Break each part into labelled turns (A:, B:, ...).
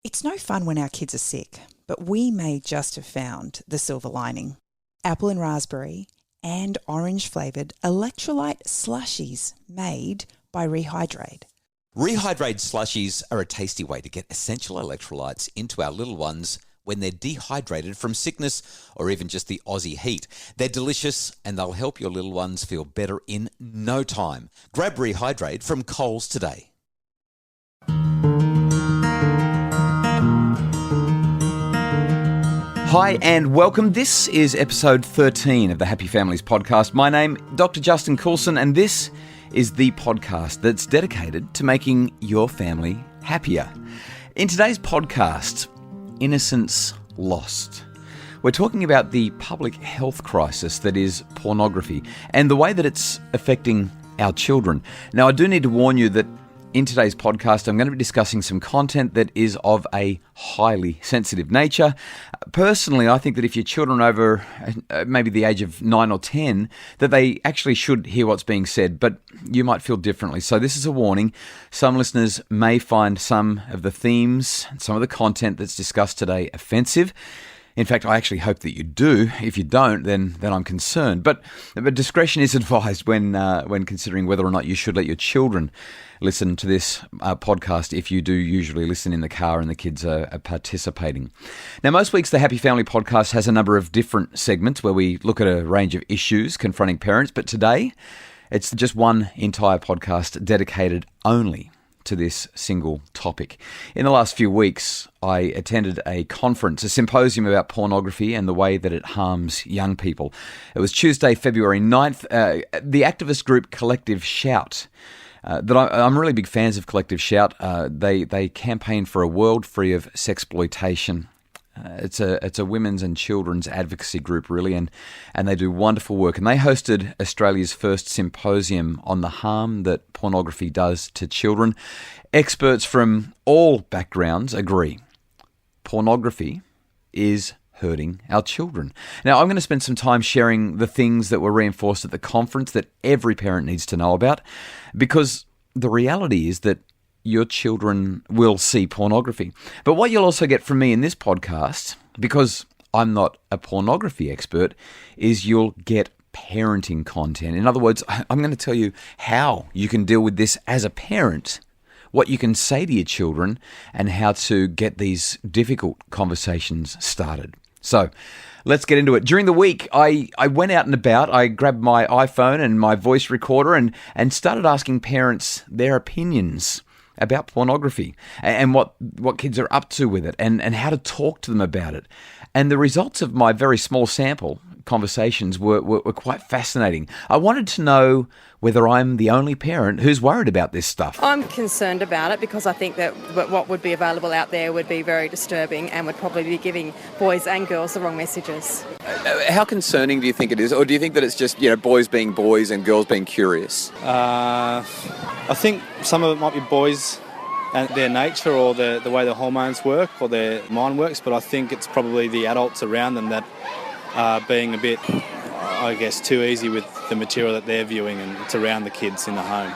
A: It's no fun when our kids are sick, but we may just have found the silver lining. Apple and raspberry and orange flavoured electrolyte slushies made by Rehydrate.
B: Rehydrate slushies are a tasty way to get essential electrolytes into our little ones when they're dehydrated from sickness or even just the Aussie heat. They're delicious and they'll help your little ones feel better in no time. Grab Rehydrate from Coles today.
C: Hi and welcome. This is episode 13 of the Happy Families podcast. My name, Dr. Justin Coulson, and this is the podcast that's dedicated to making your family happier. In today's podcast, Innocence Lost, we're talking about the public health crisis that is pornography and the way that it's affecting our children. Now, I do need to warn you that in today's podcast, I'm going to be discussing some content that is of a highly sensitive nature. Personally, I think that if your children are over maybe the age of 9 or 10, that they actually should hear what's being said, but you might feel differently. So this is a warning. Some listeners may find some of the themes and some of the content that's discussed today offensive. In fact, I actually hope that you do. If you don't, then I'm concerned. But discretion is advised when considering whether or not you should let your children listen to this podcast if you do usually listen in the car and the kids are participating. Now, most weeks the Happy Family podcast has a number of different segments where we look at a range of issues confronting parents, but today it's just one entire podcast dedicated only to this single topic. In the last few weeks, I attended a conference, a symposium about pornography and the way that it harms young people. It was Tuesday, February 9th. The activist group Collective Shout, I'm really big fans of Collective Shout. They campaign for a world free of sexploitation. It's a women's and children's advocacy group, really, and they do wonderful work. And they hosted Australia's first symposium on the harm that pornography does to children. Experts from all backgrounds agree. Pornography is hurting our children. Now, I'm going to spend some time sharing the things that were reinforced at the conference that every parent needs to know about, because the reality is that your children will see pornography. But what you'll also get from me in this podcast, because I'm not a pornography expert, is you'll get parenting content. In other words, I'm going to tell you how you can deal with this as a parent, what you can say to your children, and how to get these difficult conversations started. So let's get into it. During the week, I went out and about. I grabbed my iPhone and my voice recorder and started asking parents their opinions about pornography and what kids are up to with it and how to talk to them about it. And the results of my very small sample conversations were quite fascinating. I wanted to know whether I'm the only parent who's worried about this stuff.
D: I'm concerned about it because I think that what would be available out there would be very disturbing and would probably be giving boys and girls the wrong messages.
C: How concerning do you think it is? Or do you think that it's just, boys being boys and girls being curious?
E: I think some of it might be boys and their nature or the way their hormones work or their mind works, but I think it's probably the adults around them that are being a bit, I guess, too easy with the material that they're viewing, and it's around the kids in the home.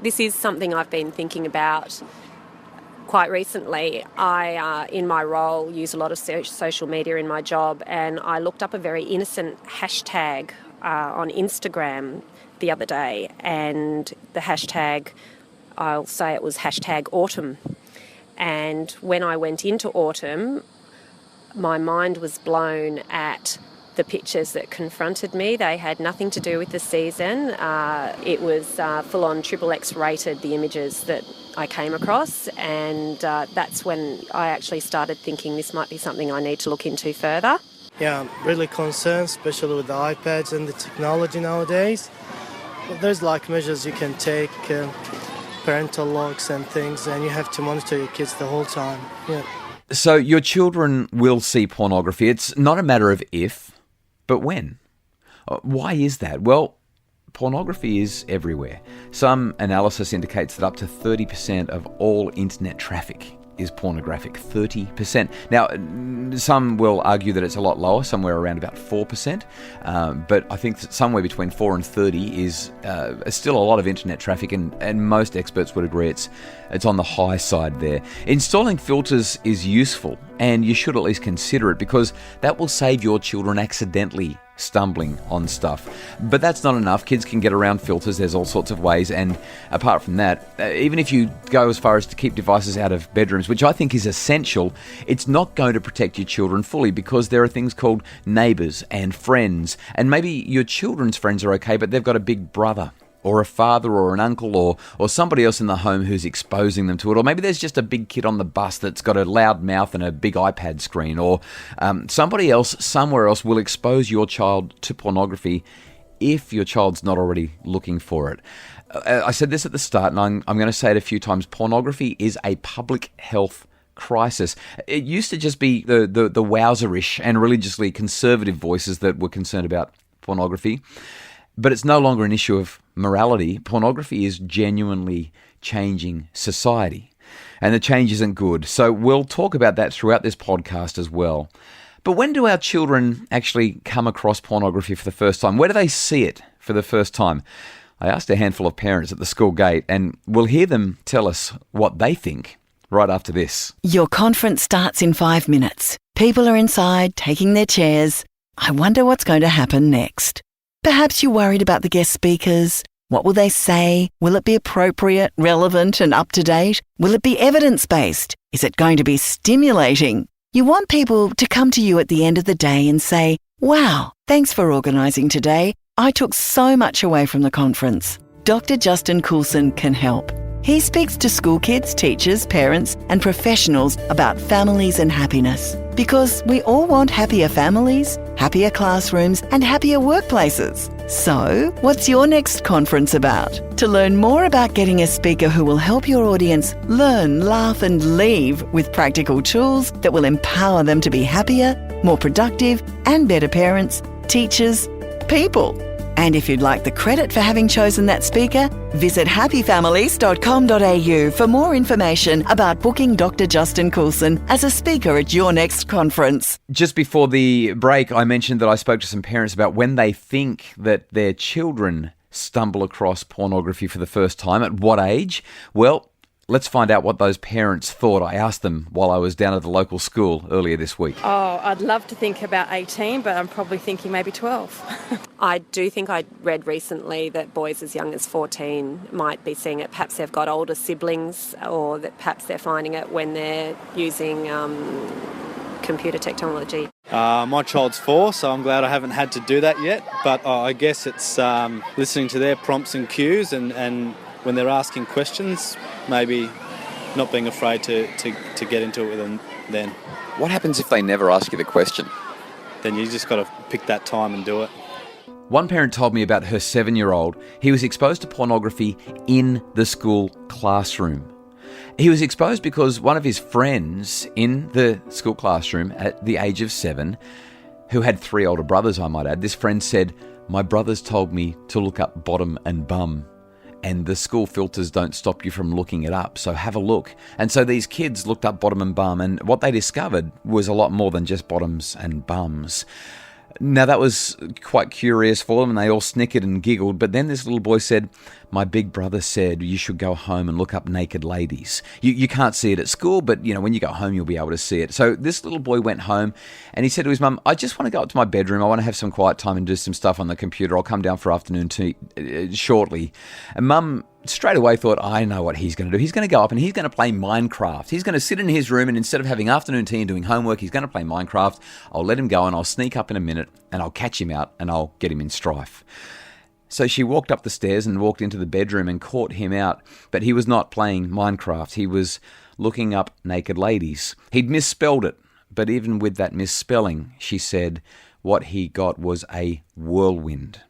F: This is something I've been thinking about quite recently. I, in my role, use a lot of social media in my job, and I looked up a very innocent hashtag on Instagram the other day, and the hashtag, I'll say it was hashtag autumn. And when I went into autumn, my mind was blown at the pictures that confronted me. They had nothing to do with the season. It was full-on XXX rated, the images that I came across, and that's when I actually started thinking this might be something I need to look into further.
G: Yeah, I'm really concerned, especially with the iPads and the technology nowadays. But there's measures you can take, parental locks and things, and you have to monitor your kids the whole time. Yeah.
C: So your children will see pornography. It's not a matter of if, but when. Why is that? Well, pornography is everywhere. Some analysis indicates that up to 30% of all internet traffic is pornographic, 30%. Now, some will argue that it's a lot lower, somewhere around about 4%, but I think that somewhere between 4 and 30 is still a lot of internet traffic, and most experts would agree it's on the high side there. Installing filters is useful, and you should at least consider it, because that will save your children accidentally stumbling on stuff. But that's not enough. Kids can get around filters. There's all sorts of ways. And apart from that, even if you go as far as to keep devices out of bedrooms, which I think is essential, it's not going to protect your children fully, because there are things called neighbours and friends. And maybe your children's friends are okay, but they've got a big brother or a father or an uncle or somebody else in the home who's exposing them to it. Or maybe there's just a big kid on the bus that's got a loud mouth and a big iPad screen. Or somebody else somewhere else will expose your child to pornography if your child's not already looking for it. I said this at the start, and I'm going to say it a few times. Pornography is a public health crisis. It used to just be the wowzerish and religiously conservative voices that were concerned about pornography. But it's no longer an issue of morality. Pornography is genuinely changing society, and the change isn't good. So we'll talk about that throughout this podcast as well. But when do our children actually come across pornography for the first time? Where do they see it for the first time? I asked a handful of parents at the school gate, and we'll hear them tell us what they think right after this.
H: Your conference starts in 5 minutes. People are inside, taking their chairs. I wonder what's going to happen next. Perhaps you're worried about the guest speakers. What will they say? Will it be appropriate, relevant, and up to date? Will it be evidence-based? Is it going to be stimulating? You want people to come to you at the end of the day and say, "Wow, thanks for organising today. I took so much away from the conference." Dr. Justin Coulson can help. He speaks to school kids, teachers, parents, and professionals about families and happiness. Because we all want happier families, happier classrooms, and happier workplaces. So, what's your next conference about? To learn more about getting a speaker who will help your audience learn, laugh, and leave with practical tools that will empower them to be happier, more productive, and better parents, teachers, people. And if you'd like the credit for having chosen that speaker, visit happyfamilies.com.au for more information about booking Dr. Justin Coulson as a speaker at your next conference.
C: Just before the break, I mentioned that I spoke to some parents about when they think that their children stumble across pornography for the first time, at what age. Well, let's find out what those parents thought. I asked them while I was down at the local school earlier this week.
D: Oh, I'd love to think about 18, but I'm probably thinking maybe 12.
F: I do think I read recently that boys as young as 14 might be seeing it. Perhaps they've got older siblings, or that perhaps they're finding it when they're using computer technology.
E: My child's 4, so I'm glad I haven't had to do that yet. But I guess it's listening to their prompts and cues, and when they're asking questions, maybe not being afraid to get into it with them then.
B: What happens if they never ask you the question?
E: Then you just got to pick that time and do it.
C: One parent told me about her 7-year-old. He was exposed to pornography in the school classroom. He was exposed because one of his friends in the school classroom at the age of 7, who had 3 older brothers, I might add, this friend said, "My brothers told me to look up bottom and bum. And the school filters don't stop you from looking it up, so have a look." And so these kids looked up bottom and bum, and what they discovered was a lot more than just bottoms and bums. Now, that was quite curious for them, and they all snickered and giggled. But then this little boy said, "My big brother said you should go home and look up naked ladies. You can't see it at school, but when you go home, you'll be able to see it." So this little boy went home, and he said to his mum, "I just want to go up to my bedroom. I want to have some quiet time and do some stuff on the computer. I'll come down for afternoon tea shortly." And Mum straight away thought, "I know what he's going to do. He's going to go up and he's going to play Minecraft. He's going to sit in his room, and instead of having afternoon tea and doing homework, he's going to play Minecraft. I'll let him go, and I'll sneak up in a minute, and I'll catch him out, and I'll get him in strife." So she walked up the stairs and walked into the bedroom and caught him out. But he was not playing Minecraft. He was looking up naked ladies. He'd misspelled it. But even with that misspelling, she said what he got was a whirlwind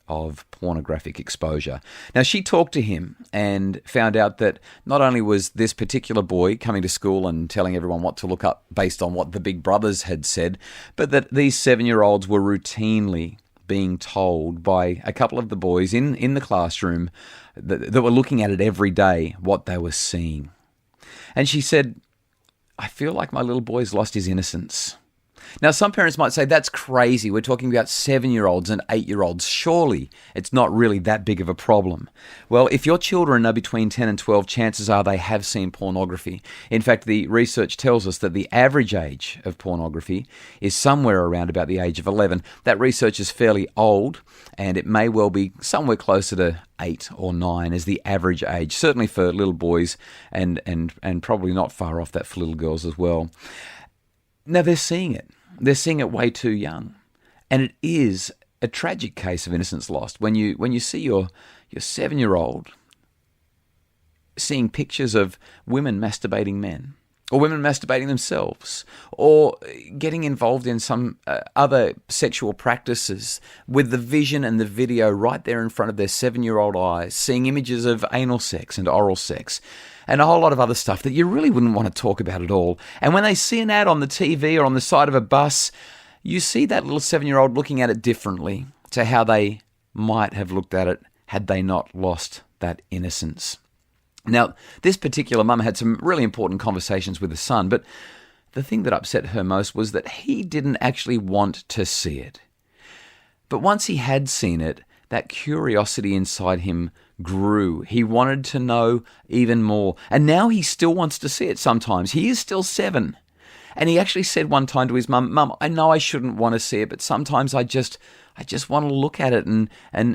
C: of pornographic exposure. Now, she talked to him and found out that not only was this particular boy coming to school and telling everyone what to look up based on what the big brothers had said, but that these 7-year-olds were routinely being told by a couple of the boys in the classroom that were looking at it every day, what they were seeing. And she said, I feel like my little boy's lost his innocence. Now, some parents might say, that's crazy. We're talking about 7-year-olds and 8-year-olds. Surely it's not really that big of a problem. Well, if your children are between 10 and 12, chances are they have seen pornography. In fact, the research tells us that the average age of pornography is somewhere around about the age of 11. That research is fairly old, and it may well be somewhere closer to 8 or 9 as the average age, certainly for little boys, and probably not far off that for little girls as well. Now, they're seeing it. They're seeing it way too young. And it is a tragic case of innocence lost when you see your 7-year-old seeing pictures of women masturbating men, or women masturbating themselves, or getting involved in some other sexual practices with the vision and the video right there in front of their 7-year-old eyes, seeing images of anal sex and oral sex, and a whole lot of other stuff that you really wouldn't want to talk about at all. And when they see an ad on the TV or on the side of a bus, you see that little 7-year-old looking at it differently to how they might have looked at it had they not lost that innocence. Now, this particular mum had some really important conversations with the son, but the thing that upset her most was that he didn't actually want to see it. But once he had seen it, that curiosity inside him grew. He wanted to know even more. And now he still wants to see it sometimes. He is still 7. And he actually said one time to his mum, "Mum, I know I shouldn't want to see it, but sometimes I just want to look at it and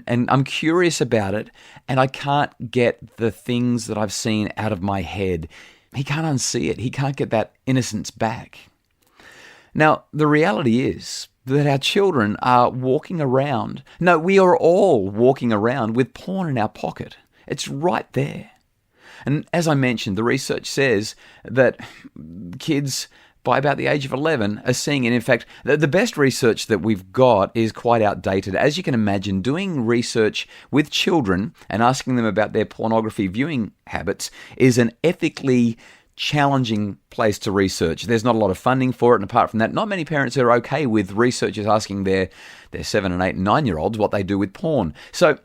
C: I'm curious about it, and I can't get the things that I've seen out of my head." He can't unsee it. He can't get that innocence back. Now, the reality is that our children are walking around. No, we are all walking around with porn in our pocket. It's right there. And as I mentioned, the research says that kids by about the age of 11 are seeing it. In fact, the best research that we've got is quite outdated. As you can imagine, doing research with children and asking them about their pornography viewing habits is an ethically challenging place to research. There's not a lot of funding for it, and apart from that, not many parents are okay with researchers asking their 7 and 8 and 9-year-olds what they do with porn. So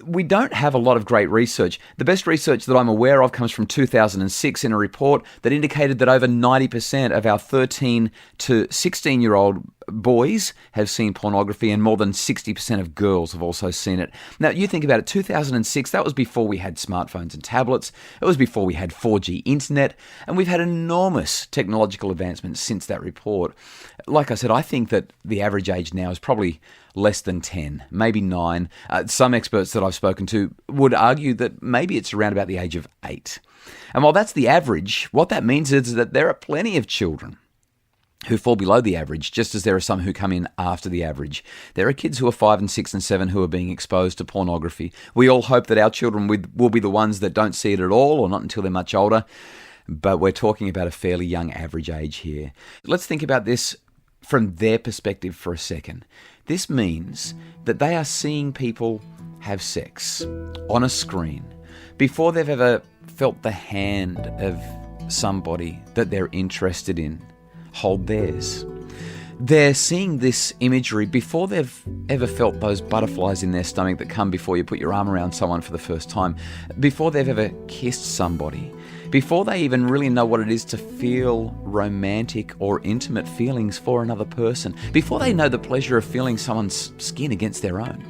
C: we don't have a lot of great research. The best research that I'm aware of comes from 2006 in a report that indicated that over 90% of our 13 to 16-year-old boys have seen pornography, and more than 60% of girls have also seen it. Now, you think about it, 2006, that was before we had smartphones and tablets. It was before we had 4G internet, and we've had enormous technological advancements since that report. Like I said, I think that the average age now is probably less than 10, maybe 9. Some experts that I've spoken to would argue that maybe it's around about the age of 8. And while that's the average, what that means is that there are plenty of children who fall below the average, just as there are some who come in after the average. There are kids who are 5 and 6 and 7 who are being exposed to pornography. We all hope that our children will be the ones that don't see it at all, or not until they're much older, but we're talking about a fairly young average age here. Let's think about this from their perspective for a second. This means that they are seeing people have sex on a screen before they've ever felt the hand of somebody that they're interested in hold theirs. They're seeing this imagery before they've ever felt those butterflies in their stomach that come before you put your arm around someone for the first time, before they've ever kissed somebody, before they even really know what it is to feel romantic or intimate feelings for another person, before they know the pleasure of feeling someone's skin against their own,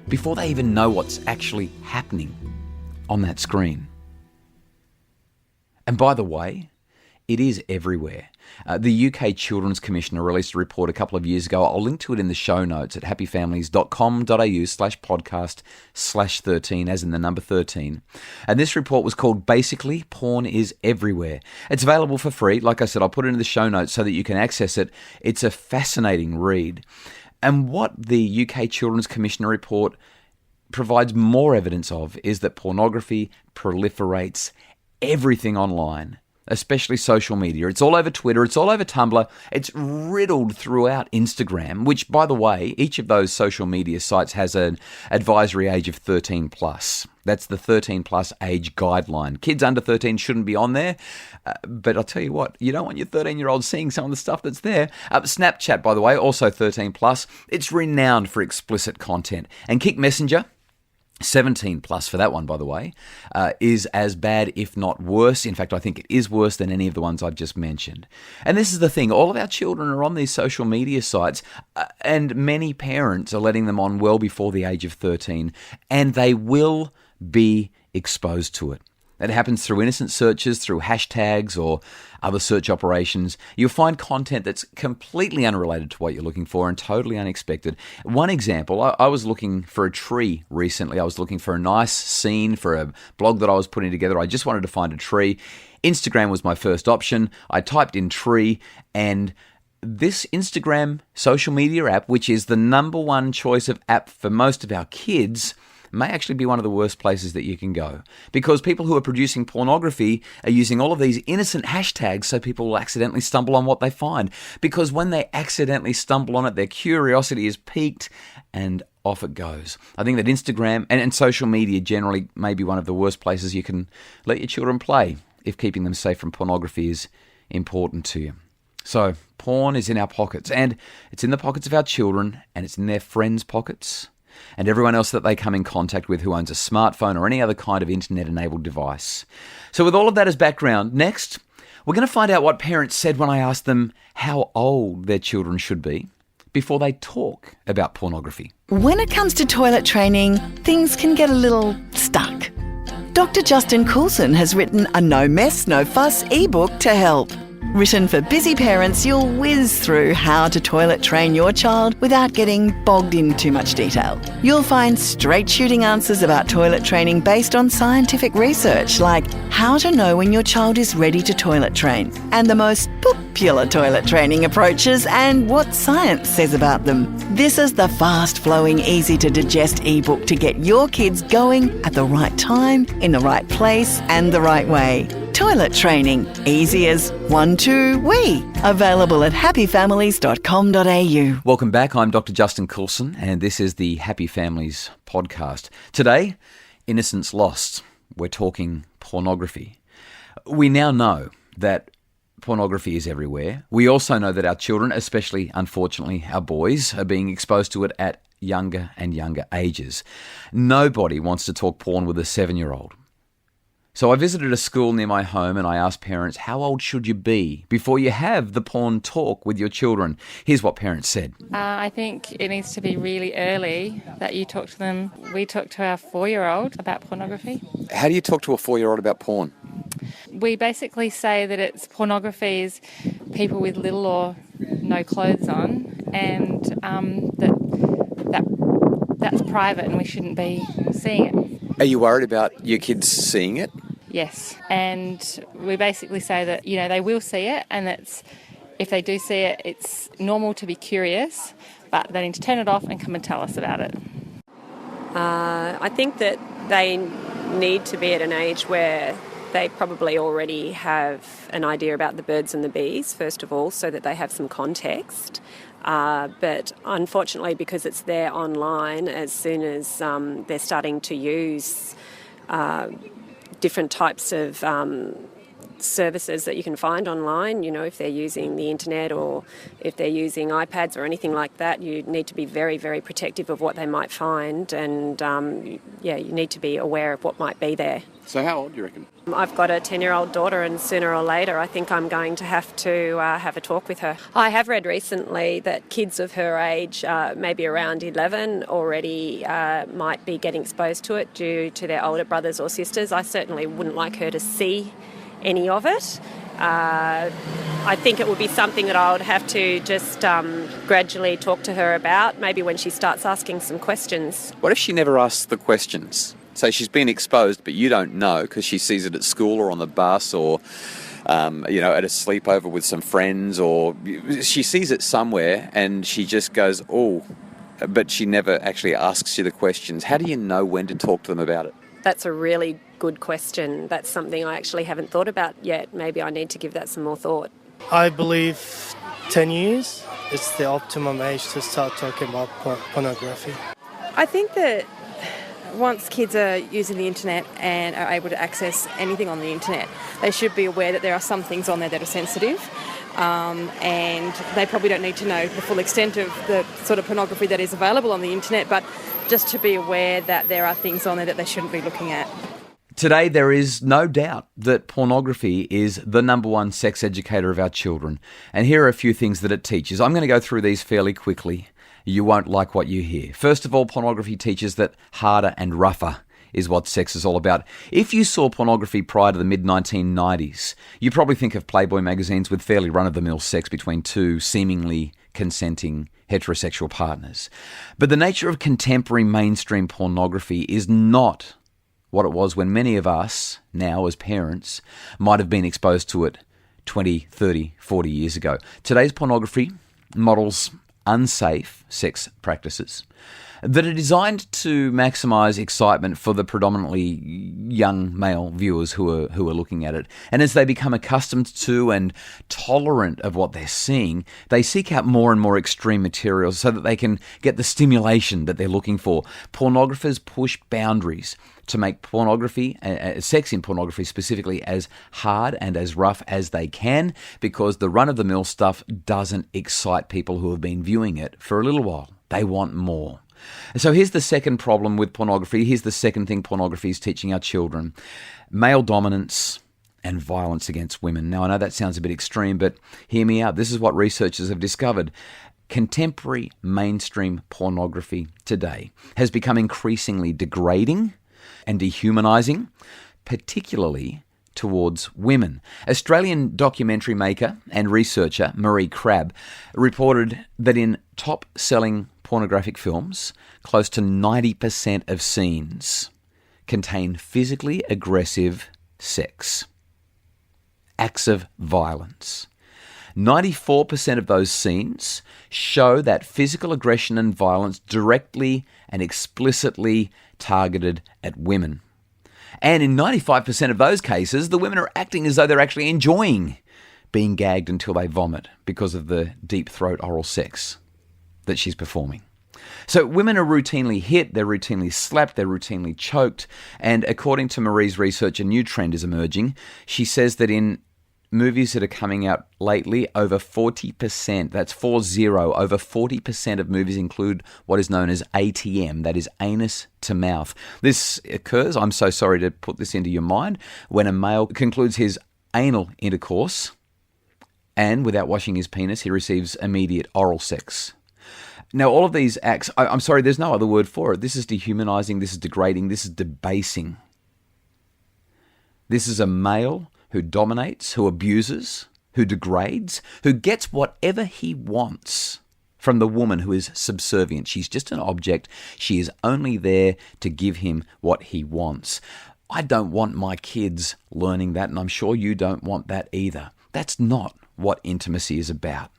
C: before they even know what's actually happening on that screen. And by the way, it is everywhere. The UK Children's Commissioner released a report a couple of years ago. I'll link to it in the show notes at happyfamilies.com.au/podcast/13, as in the number 13. And this report was called Basically, Porn is Everywhere. It's available for free. Like I said, I'll put it in the show notes so that you can access it. It's a fascinating read. And what the UK Children's Commissioner report provides more evidence of is that pornography proliferates everything online, especially social media. It's all over Twitter, it's all over Tumblr, it's riddled throughout Instagram, which, by the way, each of those social media sites has an advisory age of 13 plus. That's the 13 plus age guideline. Kids under 13 shouldn't be on there, but I'll tell you what, you don't want your 13-year-old seeing some of the stuff that's there. Snapchat, by the way, also 13 plus. It's renowned for explicit content. And Kick Messenger 17 plus for that one, by the way, is as bad, if not worse. In fact, I think it is worse than any of the ones I've just mentioned. And this is the thing. All of our children are on these social media sites, and many parents are letting them on well before the age of 13, and they will be exposed to it. It happens through innocent searches, through hashtags or other search operations. You'll find content that's completely unrelated to what you're looking for and totally unexpected. One example, I was looking for a tree recently. I was looking for a nice scene for a blog that I was putting together. I just wanted to find a tree. Instagram was my first option. I typed in tree, and this Instagram social media app, which is the number one choice of app for most of our kids, may actually be one of the worst places that you can go, because people who are producing pornography are using all of these innocent hashtags so people will accidentally stumble on what they find, because when they accidentally stumble on it, their curiosity is piqued and off it goes. I think that Instagram and social media generally may be one of the worst places you can let your children play if keeping them safe from pornography is important to you. So porn is in our pockets, and it's in the pockets of our children, and it's in their friends' pockets, and everyone else that they come in contact with who owns a smartphone or any other kind of internet-enabled device. So with all of that as background, next, we're going to find out what parents said when I asked them how old their children should be before they talk about pornography.
H: When it comes to toilet training, things can get a little stuck. Dr. Justin Coulson has written a No Mess, No Fuss ebook to help. Written for busy parents, you'll whiz through how to toilet train your child without getting bogged in too much detail. You'll find straight-shooting answers about toilet training based on scientific research, like how to know when your child is ready to toilet train, and the most popular toilet training approaches and what science says about them. This is the fast-flowing, easy-to-digest ebook to get your kids going at the right time, in the right place, and the right way. Toilet training, easy as 1, 2, wee. Available at happyfamilies.com.au.
C: Welcome back. I'm Dr. Justin Coulson, and this is the Happy Families podcast. Today, Innocence Lost. We're talking pornography. We now know that pornography is everywhere. We also know that our children, especially, unfortunately, our boys, are being exposed to it at younger and younger ages. Nobody wants to talk porn with a 7-year-old. So I visited a school near my home and I asked parents, how old should you be before you have the porn talk with your children? Here's what parents said.
I: I think it needs to be really early that you talk to them. We talk to our 4-year-old about pornography.
C: How do you talk to a 4-year-old about porn?
I: We basically say that it's pornography is people with little or no clothes on, and that's private and we shouldn't be seeing it.
C: Are you worried about your kids seeing it?
I: Yes, and we basically say that, they will see it, and that's, if they do see it, it's normal to be curious, but they need to turn it off and come and tell us about it.
F: I think that they need to be at an age where they probably already have an idea about the birds and the bees, first of all, so that they have some context. But unfortunately, because it's there online, as soon as they're starting to use different types of services that you can find online, if they're using the internet or if they're using iPads or anything like that, you need to be very, very protective of what they might find, and you need to be aware of what might be there.
C: So how old do you reckon?
F: I've got a 10-year-old daughter, and sooner or later I think I'm going to have a talk with her. I have read recently that kids of her age, maybe around 11, already might be getting exposed to it due to their older brothers or sisters. I certainly wouldn't like her to see any of it. I think it would be something that I would have to just gradually talk to her about, maybe when she starts asking some questions.
C: What if she never asks the questions? So she's been exposed, but you don't know because she sees it at school or on the bus or, at a sleepover with some friends, or she sees it somewhere and she just goes, oh, but she never actually asks you the questions. How do you know when to talk to them about it?
F: That's a really good question. That's something I actually haven't thought about yet. Maybe I need to give that some more thought.
G: I believe 10 years is the optimum age to start talking about pornography.
D: I think that once kids are using the internet and are able to access anything on the internet, they should be aware that there are some things on there that are sensitive, and they probably don't need to know the full extent of the sort of pornography that is available on the internet, but just to be aware that there are things on there that they shouldn't be looking at.
C: Today, there is no doubt that pornography is the number one sex educator of our children. And here are a few things that it teaches. I'm going to go through these fairly quickly. You won't like what you hear. First of all, pornography teaches that harder and rougher is what sex is all about. If you saw pornography prior to the mid-1990s, you probably think of Playboy magazines with fairly run-of-the-mill sex between two seemingly consenting heterosexual partners. But the nature of contemporary mainstream pornography is not what it was when many of us, now as parents, might have been exposed to it 20, 30, 40 years ago. Today's pornography models unsafe sex practices that are designed to maximise excitement for the predominantly young male viewers who are looking at it. And as they become accustomed to and tolerant of what they're seeing, they seek out more and more extreme materials so that they can get the stimulation that they're looking for. Pornographers push boundaries to make pornography, sex in pornography specifically, as hard and as rough as they can, because the run-of-the-mill stuff doesn't excite people who have been viewing it for a little while. They want more. So here's the second problem with pornography. Here's the second thing pornography is teaching our children. Male dominance and violence against women. Now, I know that sounds a bit extreme, but hear me out. This is what researchers have discovered. Contemporary mainstream pornography today has become increasingly degrading and dehumanizing, particularly towards women. Australian documentary maker and researcher Marie Crabb reported that in top-selling pornographic films, close to 90% of scenes contain physically aggressive sex, acts of violence. 94% of those scenes show that physical aggression and violence directly and explicitly targeted at women. And in 95% of those cases, the women are acting as though they're actually enjoying being gagged until they vomit because of the deep throat oral sex that she's performing. So women are routinely hit, they're routinely slapped, they're routinely choked. And according to Marie's research, a new trend is emerging. She says that in movies that are coming out lately, over 40%, that's 40, over 40% of movies include what is known as ATM, that is anus to mouth. This occurs, I'm so sorry to put this into your mind, when a male concludes his anal intercourse and without washing his penis, he receives immediate oral sex. Now, all of these acts, I'm sorry, there's no other word for it. This is dehumanizing, this is degrading, this is debasing. This is a male who dominates, who abuses, who degrades, who gets whatever he wants from the woman who is subservient. She's just an object. She is only there to give him what he wants. I don't want my kids learning that, and I'm sure you don't want that either. That's not what intimacy is about.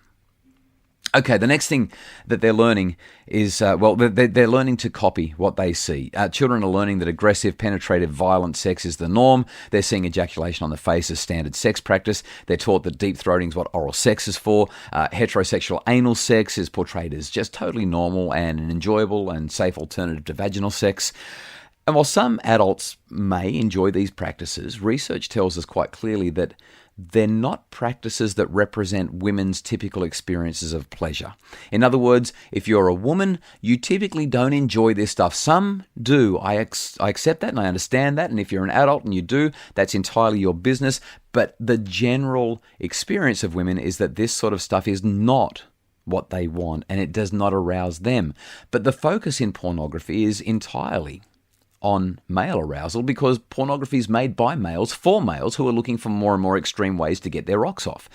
C: Okay, the next thing that they're learning is, they're learning to copy what they see. Children are learning that aggressive, penetrative, violent sex is the norm. They're seeing ejaculation on the face as standard sex practice. They're taught that deep throating is what oral sex is for. Heterosexual anal sex is portrayed as just totally normal and an enjoyable and safe alternative to vaginal sex. And while some adults may enjoy these practices, research tells us quite clearly that they're not practices that represent women's typical experiences of pleasure. In other words, if you're a woman, you typically don't enjoy this stuff. Some do. I accept that and I understand that. And if you're an adult and you do, that's entirely your business. But the general experience of women is that this sort of stuff is not what they want and it does not arouse them. But the focus in pornography is entirely on male arousal because pornography is made by males for males who are looking for more and more extreme ways to get their rocks off.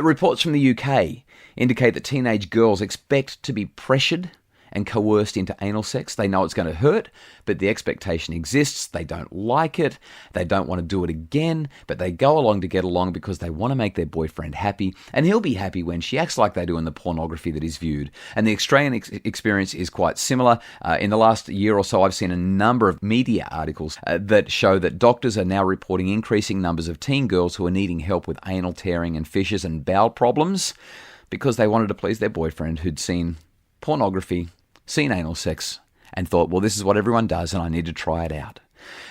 C: Reports from the UK indicate that teenage girls expect to be pressured and coerced into anal sex. They know it's going to hurt, but the expectation exists. They don't like it. They don't want to do it again, but they go along to get along because they want to make their boyfriend happy, and he'll be happy when she acts like they do in the pornography that is viewed. And the Australian experience is quite similar. In the last year or so, I've seen a number of media articles that show that doctors are now reporting increasing numbers of teen girls who are needing help with anal tearing and fissures and bowel problems because they wanted to please their boyfriend who'd seen pornography, seen anal sex, and thought, well, this is what everyone does and I need to try it out.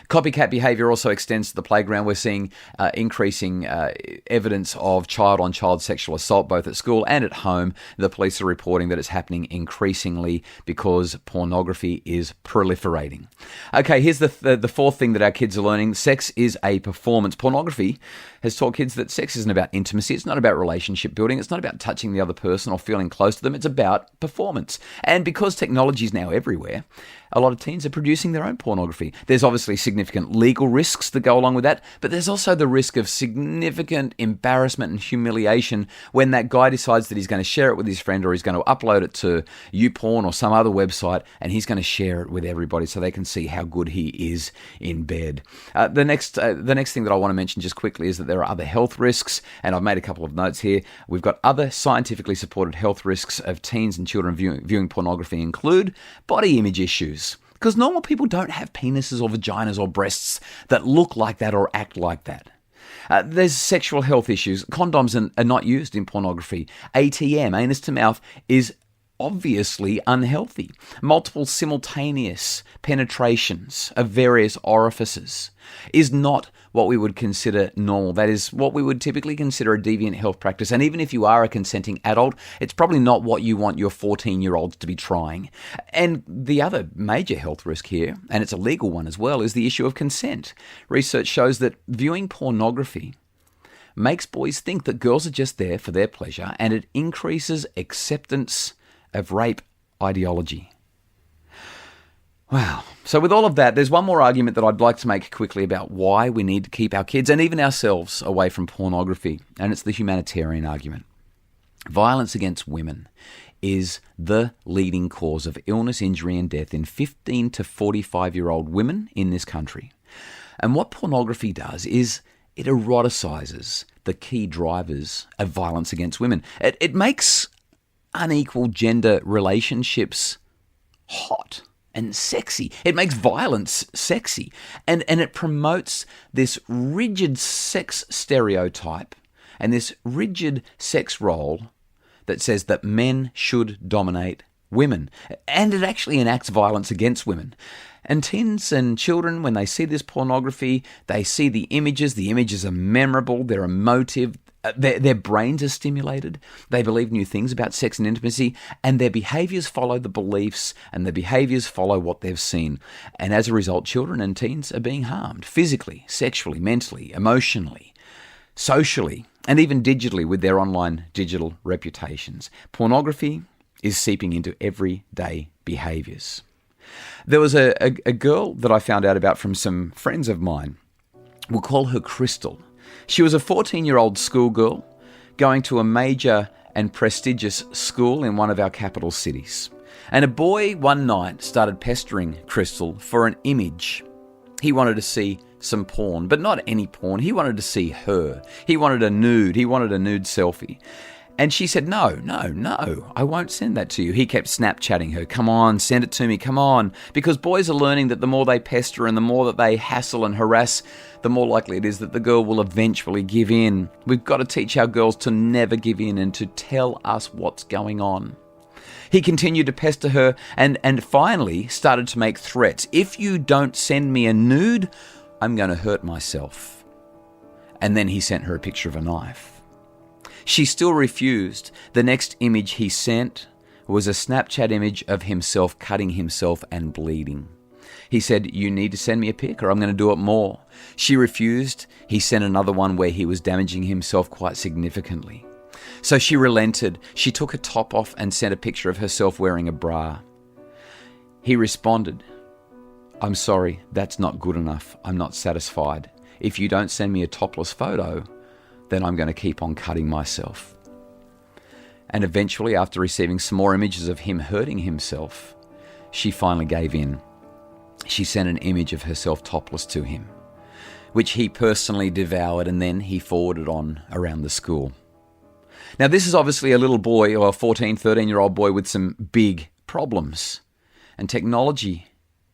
C: Copycat behaviour also extends to the playground. We're seeing increasing evidence of child-on-child sexual assault, both at school and at home. The police are reporting that it's happening increasingly because pornography is proliferating. Okay, here's the fourth thing that our kids are learning. Sex is a performance. Pornography has taught kids that sex isn't about intimacy. It's not about relationship building. It's not about touching the other person or feeling close to them. It's about performance. And because technology is now everywhere, a lot of teens are producing their own pornography. There's obviously significant legal risks that go along with that, but there's also the risk of significant embarrassment and humiliation when that guy decides that he's going to share it with his friend, or he's going to upload it to YouPorn or some other website, and he's going to share it with everybody so they can see how good he is in bed. The next thing that I want to mention just quickly is that there are other health risks, and I've made a couple of notes here. We've got other scientifically supported health risks of teens and children viewing pornography include body image issues. Because normal people don't have penises or vaginas or breasts that look like that or act like that. There's sexual health issues. Condoms are not used in pornography. ATM, anus to mouth, is obviously unhealthy. Multiple simultaneous penetrations of various orifices is not what we would consider normal. That is what we would typically consider a deviant health practice. And even if you are a consenting adult, it's probably not what you want your 14-year-olds to be trying. And the other major health risk here, and it's a legal one as well, is the issue of consent. Research shows that viewing pornography makes boys think that girls are just there for their pleasure, and it increases acceptance of rape ideology. Wow. So with all of that, there's one more argument that I'd like to make quickly about why we need to keep our kids and even ourselves away from pornography, and it's the humanitarian argument. Violence against women is the leading cause of illness, injury and death in 15 to 45-year-old women in this country. And what pornography does is it eroticizes the key drivers of violence against women. It makes unequal gender relationships hot and sexy. It makes violence sexy. And it promotes this rigid sex stereotype and this rigid sex role that says that men should dominate women. And it actually enacts violence against women. And teens and children, when they see this pornography, they see the images. The images are memorable. They're emotive. Their brains are stimulated. They believe new things about sex and intimacy, and their behaviors follow the beliefs, and their behaviors follow what they've seen. And as a result, children and teens are being harmed physically, sexually, mentally, emotionally, socially, and even digitally with their online digital reputations. Pornography is seeping into everyday behaviors. There was a girl that I found out about from some friends of mine. We'll call her Crystal. She was a 14-year-old schoolgirl going to a major and prestigious school in one of our capital cities. And a boy one night started pestering Crystal for an image. He wanted to see some porn, but not any porn. He wanted to see her. He wanted a nude. He wanted a nude selfie. And she said, no, I won't send that to you. He kept Snapchatting her. Come on, send it to me, come on. Because boys are learning that the more they pester and the more that they hassle and harass, the more likely it is that the girl will eventually give in. We've got to teach our girls to never give in and to tell us what's going on. He continued to pester her and finally started to make threats. If you don't send me a nude, I'm going to hurt myself. And then he sent her a picture of a knife. She still refused. The next image he sent was a Snapchat image of himself cutting himself and bleeding. He said, you need to send me a pic or I'm going to do it more. She refused. He sent another one where he was damaging himself quite significantly. So she relented. She took her top off and sent a picture of herself wearing a bra. He responded, I'm sorry, that's not good enough. I'm not satisfied. If you don't send me a topless photo, then I'm going to keep on cutting myself. And eventually, after receiving some more images of him hurting himself, she finally gave in. She sent an image of herself topless to him, which he personally devoured and then he forwarded on around the school. Now, this is obviously a little boy or a 14, 13-year-old boy with some big problems. And technology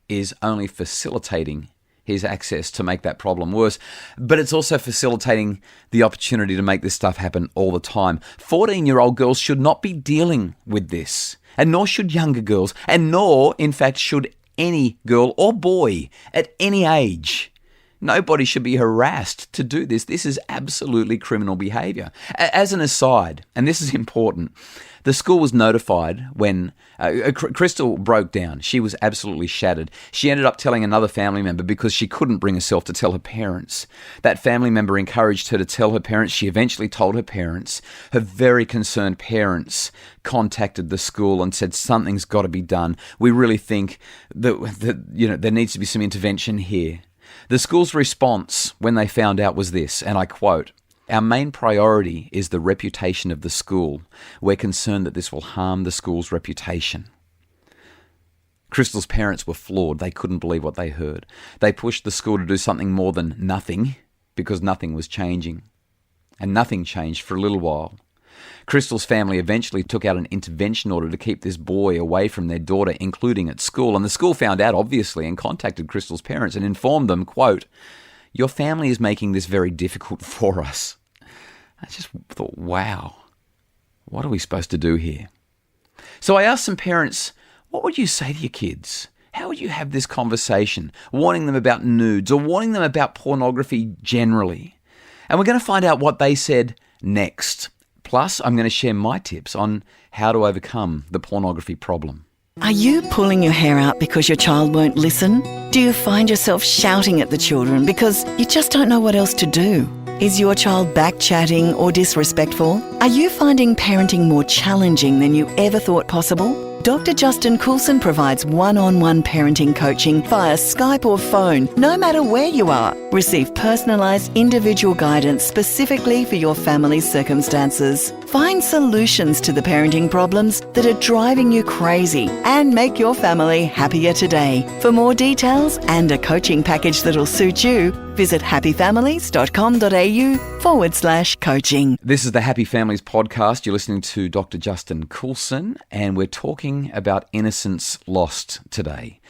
C: is only facilitating his access to make that problem worse, but it's also facilitating the opportunity to make this stuff happen all the time. 14-year-old girls should not be dealing with this, and nor should younger girls, and nor, in fact, should any girl or boy at any age. Nobody should be harassed to do this. This is absolutely criminal behaviour. As an aside, and this is important, the school was notified when Crystal broke down. She was absolutely shattered. She ended up telling another family member because she couldn't bring herself to tell her parents. That family member encouraged her to tell her parents. She eventually told her parents. Her very concerned parents contacted the school and said, something's got to be done. We really think that there needs to be some intervention here. The school's response when they found out was this, and I quote, "Our main priority is the reputation of the school. We're concerned that this will harm the school's reputation." Crystal's parents were floored. They couldn't believe what they heard. They pushed the school to do something more than nothing because nothing was changing. And nothing changed for a little while. Crystal's family eventually took out an intervention order to keep this boy away from their daughter, including at school. And the school found out, obviously, and contacted Crystal's parents and informed them, quote, "Your family is making this very difficult for us." I just thought, wow, what are we supposed to do here? So I asked some parents, what would you say to your kids? How would you have this conversation, warning them about nudes or warning them about pornography generally? And we're going to find out what they said next. Plus, I'm going to share my tips on how to overcome the pornography problem.
H: Are you pulling your hair out because your child won't listen? Do you find yourself shouting at the children because you just don't know what else to do? Is your child back-chatting or disrespectful? Are you finding parenting more challenging than you ever thought possible? Dr. Justin Coulson provides one-on-one parenting coaching via Skype or phone, no matter where you are. Receive personalised individual guidance specifically for your family's circumstances. Find solutions to the parenting problems that are driving you crazy and make your family happier today. For more details and a coaching package that'll suit you, visit happyfamilies.com.au/coaching.
C: This is the Happy Families podcast. You're listening to Dr. Justin Coulson, and we're talking about Innocence Lost today.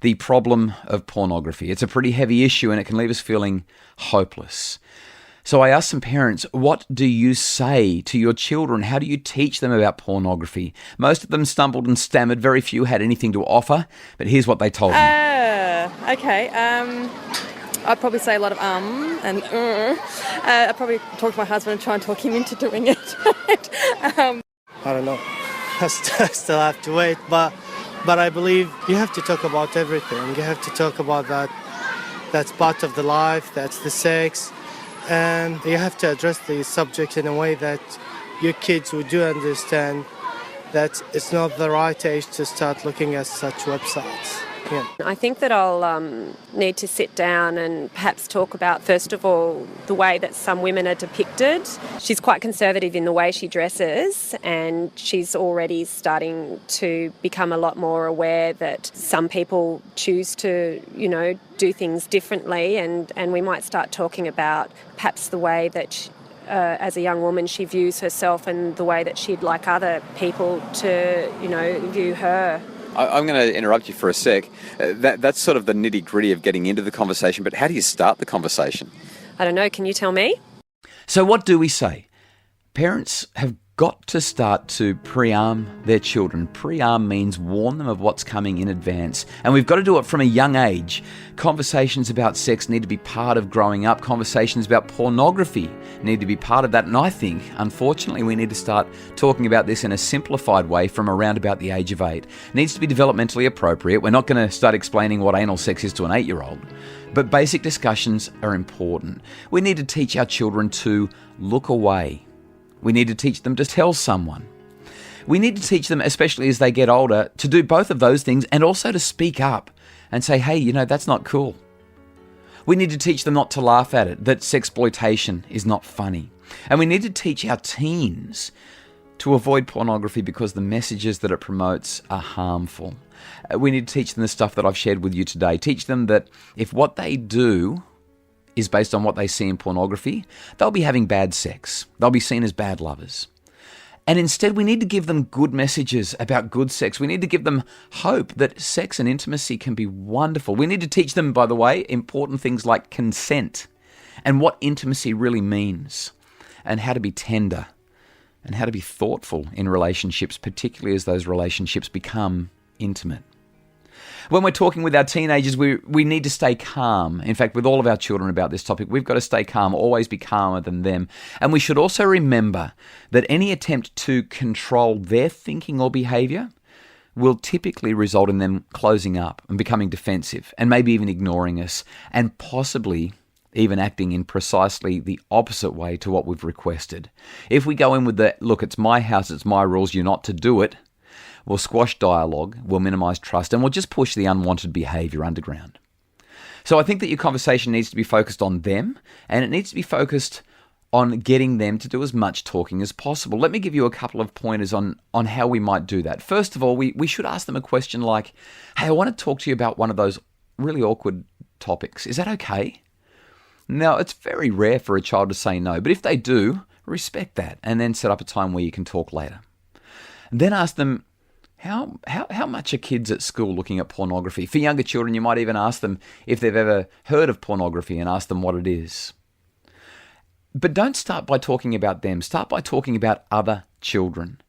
C: The problem of pornography. It's a pretty heavy issue and it can leave us feeling hopeless. So I asked some parents, what do you say to your children? How do you teach them about pornography? Most of them stumbled and stammered. Very few had anything to offer, but here's what they told me.
D: Okay. I'd probably say a lot of and I'd probably talk to my husband and try and talk him into doing it.
G: I don't know. I still have to wait, but I believe you have to talk about everything. You have to talk about that. That's part of the life. That's the sex. And you have to address the subject in a way that your kids would do understand that it's not the right age to start looking at such websites. Yeah.
F: I think that I'll need to sit down and perhaps talk about, first of all, the way that some women are depicted. She's quite conservative in the way she dresses, and she's already starting to become a lot more aware that some people choose to, do things differently, and we might start talking about perhaps the way that as a young woman she views herself and the way that she'd like other people to, view her.
C: I'm going to interrupt you for a sec. That's sort of the nitty-gritty of getting into the conversation, but how do you start the conversation?
F: I don't know, can you tell me?
C: So what do we say? Parents have got to start to pre-arm their children. Pre-arm means warn them of what's coming in advance. And we've got to do it from a young age. Conversations about sex need to be part of growing up. Conversations about pornography need to be part of that. And I think, unfortunately, we need to start talking about this in a simplified way from around about the age of 8. It needs to be developmentally appropriate. We're not going to start explaining what anal sex is to an 8-year-old. But basic discussions are important. We need to teach our children to look away. We need to teach them to tell someone. We need to teach them, especially as they get older, to do both of those things and also to speak up and say, hey, that's not cool. We need to teach them not to laugh at it, that sexploitation is not funny. And we need to teach our teens to avoid pornography because the messages that it promotes are harmful. We need to teach them the stuff that I've shared with you today. Teach them that if what they do is based on what they see in pornography, they'll be having bad sex. They'll be seen as bad lovers. And instead, we need to give them good messages about good sex. We need to give them hope that sex and intimacy can be wonderful. We need to teach them, by the way, important things like consent and what intimacy really means and how to be tender and how to be thoughtful in relationships, particularly as those relationships become intimate. When we're talking with our teenagers, we need to stay calm. In fact, with all of our children about this topic, we've got to stay calm, always be calmer than them. And we should also remember that any attempt to control their thinking or behaviour will typically result in them closing up and becoming defensive and maybe even ignoring us and possibly even acting in precisely the opposite way to what we've requested. If we go in with the, look, it's my house, it's my rules, you're not to do it, we'll squash dialogue, we'll minimise trust, and we'll just push the unwanted behaviour underground. So I think that your conversation needs to be focused on them, and it needs to be focused on getting them to do as much talking as possible. Let me give you a couple of pointers on how we might do that. First of all, we should ask them a question like, hey, I want to talk to you about one of those really awkward topics. Is that okay? Now, it's very rare for a child to say no, but if they do, respect that and then set up a time where you can talk later. Then ask them, how much are kids at school looking at pornography? For younger children, you might even ask them if they've ever heard of pornography and ask them what it is. But don't start by talking about them. Start by talking about other children.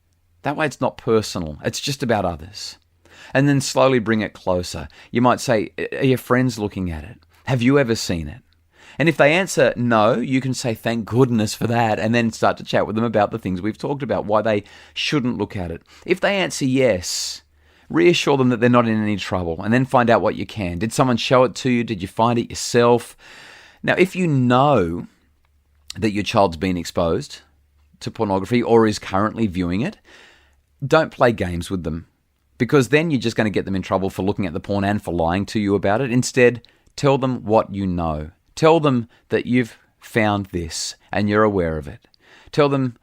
C: That way it's not personal. It's just about others. And then slowly bring it closer. You might say, are your friends looking at it? Have you ever seen it? And if they answer no, you can say thank goodness for that and then start to chat with them about the things we've talked about, why they shouldn't look at it. If they answer yes, reassure them that they're not in any trouble and then find out what you can. Did someone show it to you? Did you find it yourself? Now, if you know that your child's been exposed to pornography or is currently viewing it, don't play games with them because then you're just going to get them in trouble for looking at the porn and for lying to you about it. Instead, tell them what you know. Tell them that you've found this and you're aware of it. Tell them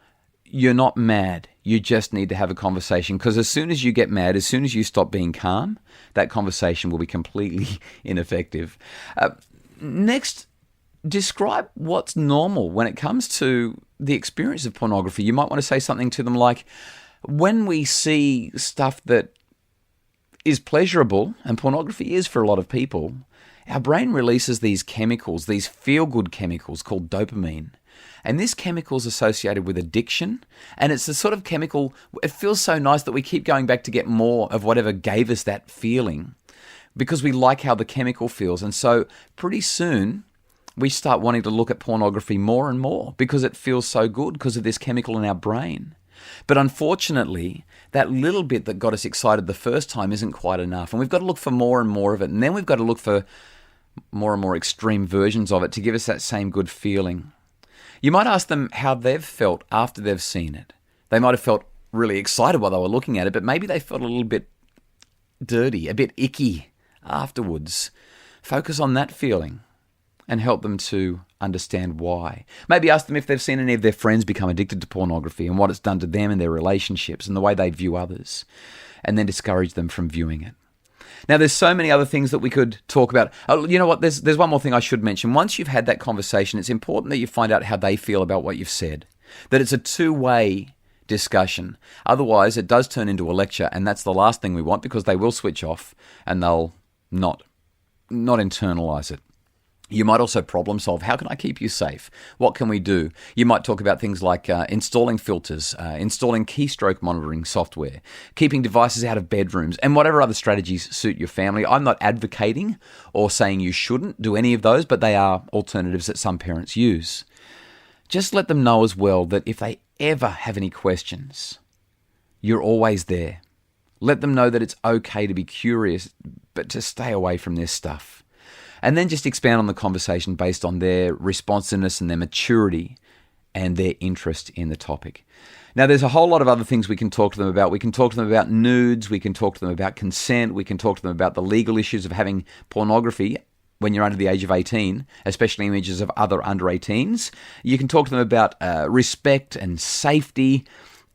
C: you're not mad. You just need to have a conversation because as soon as you get mad, as soon as you stop being calm, that conversation will be completely ineffective. Next, describe what's normal when it comes to the experience of pornography. You might want to say something to them like, when we see stuff that is pleasurable, and pornography is for a lot of people, our brain releases these chemicals, these feel-good chemicals called dopamine. And this chemical is associated with addiction. And it's the sort of chemical, it feels so nice that we keep going back to get more of whatever gave us that feeling because we like how the chemical feels. And so pretty soon we start wanting to look at pornography more and more because it feels so good because of this chemical in our brain. But unfortunately, that little bit that got us excited the first time isn't quite enough. And we've got to look for more and more of it. And then we've got to look for more and more extreme versions of it to give us that same good feeling. You might ask them how they've felt after they've seen it. They might have felt really excited while they were looking at it, but maybe they felt a little bit dirty, a bit icky afterwards. Focus on that feeling and help them to understand why. Maybe ask them if they've seen any of their friends become addicted to pornography and what it's done to them and their relationships and the way they view others, and then discourage them from viewing it. Now, there's so many other things that we could talk about. Oh, you know what? There's one more thing I should mention. Once you've had that conversation, it's important that you find out how they feel about what you've said, that it's a two-way discussion. Otherwise, it does turn into a lecture, and that's the last thing we want because they will switch off and they'll not internalize it. You might also problem solve. How can I keep you safe? What can we do? You might talk about things like installing filters, installing keystroke monitoring software, keeping devices out of bedrooms, and whatever other strategies suit your family. I'm not advocating or saying you shouldn't do any of those, but they are alternatives that some parents use. Just let them know as well that if they ever have any questions, you're always there. Let them know that it's okay to be curious, but to stay away from this stuff. And then just expand on the conversation based on their responsiveness and their maturity and their interest in the topic. Now, there's a whole lot of other things we can talk to them about. We can talk to them about nudes. We can talk to them about consent. We can talk to them about the legal issues of having pornography when you're under the age of 18, especially images of other under 18s. You can talk to them about respect and safety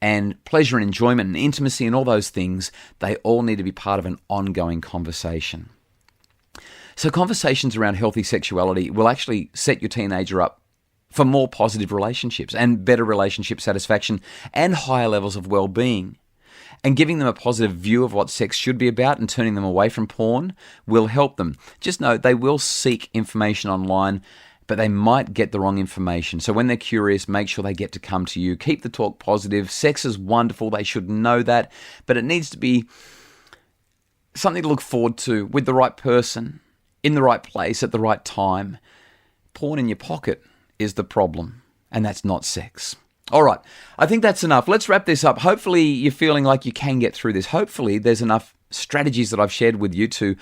C: and pleasure and enjoyment and intimacy and all those things. They all need to be part of an ongoing conversation. So conversations around healthy sexuality will actually set your teenager up for more positive relationships and better relationship satisfaction and higher levels of well-being. And giving them a positive view of what sex should be about and turning them away from porn will help them. Just know they will seek information online, but they might get the wrong information. So when they're curious, make sure they get to come to you. Keep the talk positive. Sex is wonderful. They should know that, but it needs to be something to look forward to with the right person, in the right place, at the right time. Porn in your pocket is the problem, and that's not sex. All right, I think that's enough. Let's wrap this up. Hopefully you're feeling like you can get through this. Hopefully there's enough strategies that I've shared with you to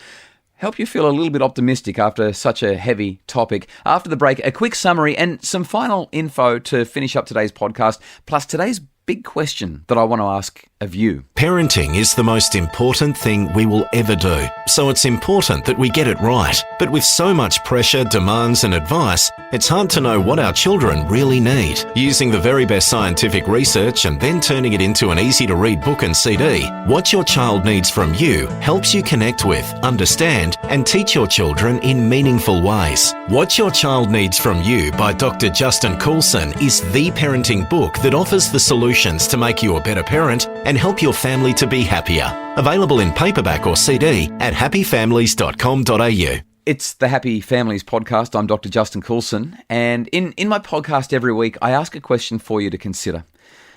C: help you feel a little bit optimistic after such a heavy topic. After the break, a quick summary and some final info to finish up today's podcast, plus today's big question that I want to ask of you.
J: Parenting is the most important thing we will ever do, so it's important that we get it right. But with so much pressure, demands and advice, it's hard to know what our children really need. Using the very best scientific research and then turning it into an easy-to-read book and CD, What Your Child Needs From You helps you connect with, understand and teach your children in meaningful ways. What Your Child Needs From You by Dr. Justin Coulson is the parenting book that offers the solutions to make you a better parent and help your family to be happier. Available in paperback or CD at happyfamilies.com.au.
C: It's the Happy Families podcast. I'm Dr. Justin Coulson, and in my podcast every week, I ask a question for you to consider.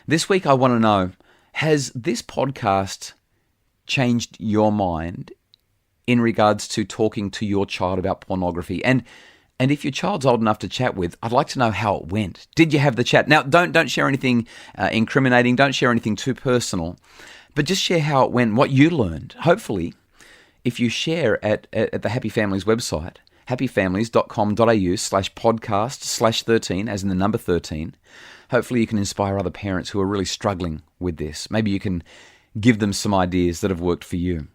C: This week, I want to know, has this podcast changed your mind in regards to talking to your child about pornography? And if your child's old enough to chat with, I'd like to know how it went. Did you have the chat? Now, don't share anything incriminating. Don't share anything too personal, but just share how it went, what you learned. Hopefully, if you share at the Happy Families website, happyfamilies.com.au/podcast/13, as in the number 13, hopefully you can inspire other parents who are really struggling with this. Maybe you can give them some ideas that have worked for you.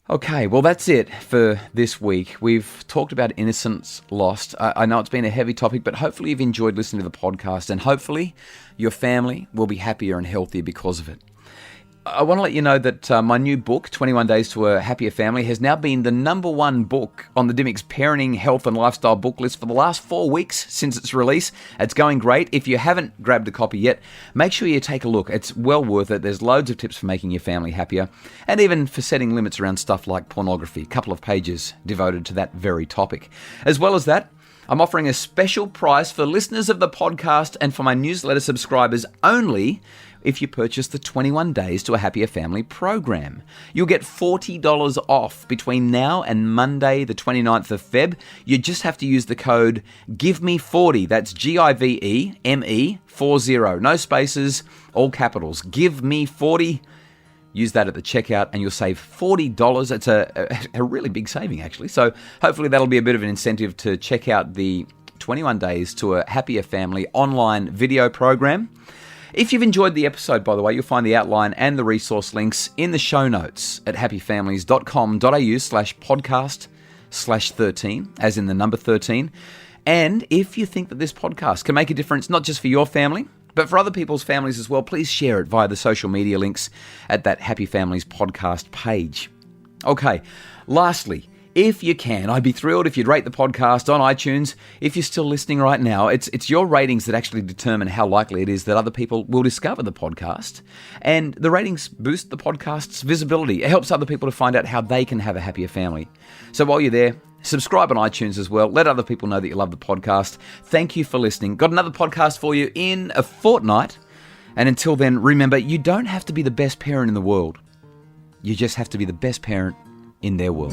C: Okay, well, that's it for this week. We've talked about Innocence Lost. I know it's been a heavy topic, but hopefully you've enjoyed listening to the podcast, and hopefully your family will be happier and healthier because of it. I want to let you know that my new book, 21 Days to a Happier Family, has now been the #1 book on the Dymocks Parenting, Health and Lifestyle book list for the last 4 weeks since its release. It's going great. If you haven't grabbed a copy yet, make sure you take a look. It's well worth it. There's loads of tips for making your family happier, and even for setting limits around stuff like pornography. A couple of pages devoted to that very topic. As well as that, I'm offering a special price for listeners of the podcast and for my newsletter subscribers only if you purchase the 21 Days to a Happier Family program. You'll get $40 off between now and Monday, the 29th of Feb. You just have to use the code GIVEME40. That's GIVEME40. No spaces, all capitals. GIVEME40. Use that at the checkout and you'll save $40. It's a really big saving, actually. So hopefully that'll be a bit of an incentive to check out the 21 Days to a Happier Family online video program. If you've enjoyed the episode, by the way, you'll find the outline and the resource links in the show notes at happyfamilies.com.au/podcast/13, as in the number 13. And if you think that this podcast can make a difference, not just for your family, but for other people's families as well, please share it via the social media links at that Happy Families podcast page. Okay, lastly, if you can, I'd be thrilled if you'd rate the podcast on iTunes. If you're still listening right now, it's your ratings that actually determine how likely it is that other people will discover the podcast. And the ratings boost the podcast's visibility. It helps other people to find out how they can have a happier family. So while you're there, subscribe on iTunes as well. Let other people know that you love the podcast. Thank you for listening. Got another podcast for you in a fortnight. And until then, remember, you don't have to be the best parent in the world. You just have to be the best parent in their world.